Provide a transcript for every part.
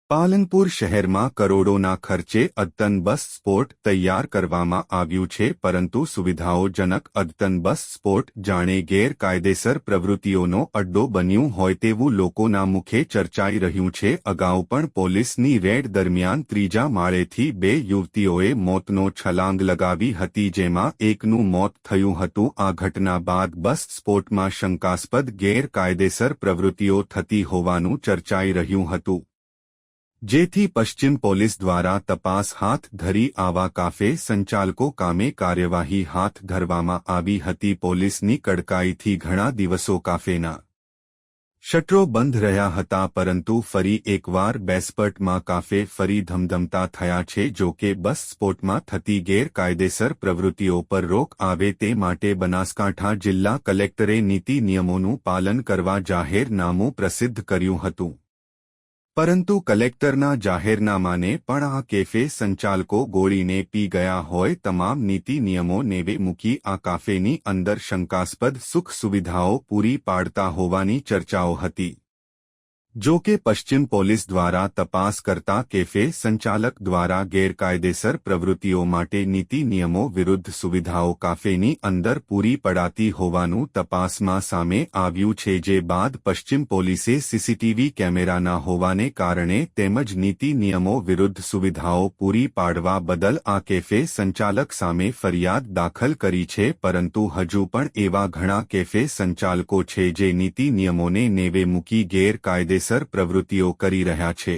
પાલનપુર શહેરમાં કરોડોના ખર્ચે અદ્યતન બસ સ્પોટ તૈયાર કરવામાં આવ્યું છે, પરંતુ સુવિધાઓજનક અદ્યતન બસ સ્પોટ જાણે ગેરકાયદેસર પ્રવૃત્તિઓનો અડ્ડો બન્યું હોય તેવું લોકોના મુખે ચર્ચાઈ રહ્યું છે। અગાઉ પણ પોલીસની રેડ દરમિયાન ત્રીજા માળેથી 2 યુવતીઓએ મોતનો છલાંગ લગાવી હતી, જેમાં એકનું મોત થયું હતું। આ ઘટના બાદ બસ સ્પોટમાં શંકાસ્પદ ગેરકાયદેસર પ્રવૃત્તિઓ થતી હોવાનું ચર્ચાઈ રહ્યું હતું, જેથી પશ્ચિમ પોલીસ દ્વારા તપાસ હાથ ધરી આવા કાફે સંચાલકો સામે કાર્યવાહી હાથ ધરવામાં આવી હતી। પોલીસની કડકાઈથી ઘણા દિવસો કાફેના શટરો બંધ રહ્યા હતા, પરંતુ ફરી એકવાર બેસપટમાં કાફે ફરી ધમધમતા થયા છે। જો કે બસ સ્પોટમાં થતી ગેરકાયદેસર પ્રવૃત્તિઓ પર રોક આવે તે માટે બનાસકાંઠા જિલ્લા કલેક્ટરે નીતિ નિયમોનું પાલન કરવા જાહેરનામું પ્રસિદ્ધ કર્યું હતું, પરંતુ કલેક્ટરના જાહેરનામાને પણ આ કેફે સંચાલકો ગોળીને પી ગયા હોય। તમામ નીતિ નિયમો નેવે મૂકી આ કાફેની અંદર શંકાસ્પદ સુખ સુવિધાઓ પૂરી પાડતા હોવાની ચર્ચાઓ હતી। જો કે પશ્ચિમ પોલીસ દ્વારા તપાસ કરતા કેફે સંચાલક દ્વારા ગેરકાયદેસર પ્રવૃત્તિઓ માટે નીતિ નિયમો વિરુદ્ધ સુવિધાઓ કાફેની અંદર પૂરી પડાતી હોવાનું તપાસમાં સામે આવ્યું છે, જે બાદ પશ્ચિમ પોલીસે સીસીટીવી કેમેરાના હોવાને કારણે તેમજ નીતિ નિયમો વિરુદ્ધ સુવિધાઓ પૂરી પાડવા બદલ આ કેફે સંચાલક સામે ફરિયાદ દાખલ કરી છે। પરંતુ હજુ પણ એવા ઘણા કેફે સંચાલકો છે જે નીતિ નિયમોને નેવે મૂકી ગેરકાયદેસર પ્રવૃત્તિઓ કરી રહ્યા છે।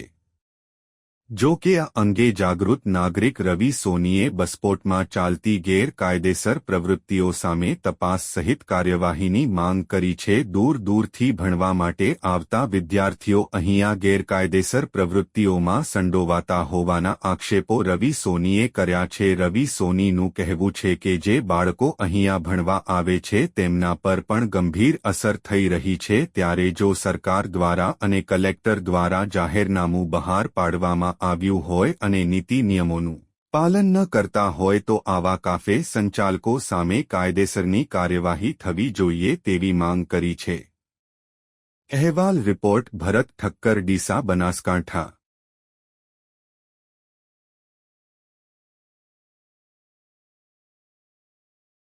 જો કે આ અંગે જાગૃત નાગરિક રવિ સોનીએ બસસ્પોટમાં ચાલતી ગેરકાયદેસર પ્રવૃત્તિઓ સામે તપાસ સહિત કાર્યવાહીની માંગ કરી છે। દૂર દૂરથી ભણવા માટે આવતા વિદ્યાર્થીઓ અહીંયા ગેરકાયદેસર પ્રવૃત્તિઓમાં સંડોવાતા હોવાના આક્ષેપો રવિ સોનીએ કર્યા છે। રવિ સોનીનું કહેવું છે કે જે બાળકો અહીંયા ભણવા આવે છે તેમના પર પણ ગંભીર અસર થઈ રહી છે, ત્યારે જો સરકાર દ્વારા અને કલેક્ટર દ્વારા જાહેરનામું બહાર પાડવામાં આવ્યું હોય અને નીતિ નિયમોનું પાલન ન કરતા હોય તો આવા કાફે સંચાલકો સામે કાયદેસરની કાર્યવાહી થવી જોઈએ તેવી માંગ કરી છે। અહેવાલ રિપોર્ટ ભરત ઠક્કર, ડીસા, બનાસકાંઠા।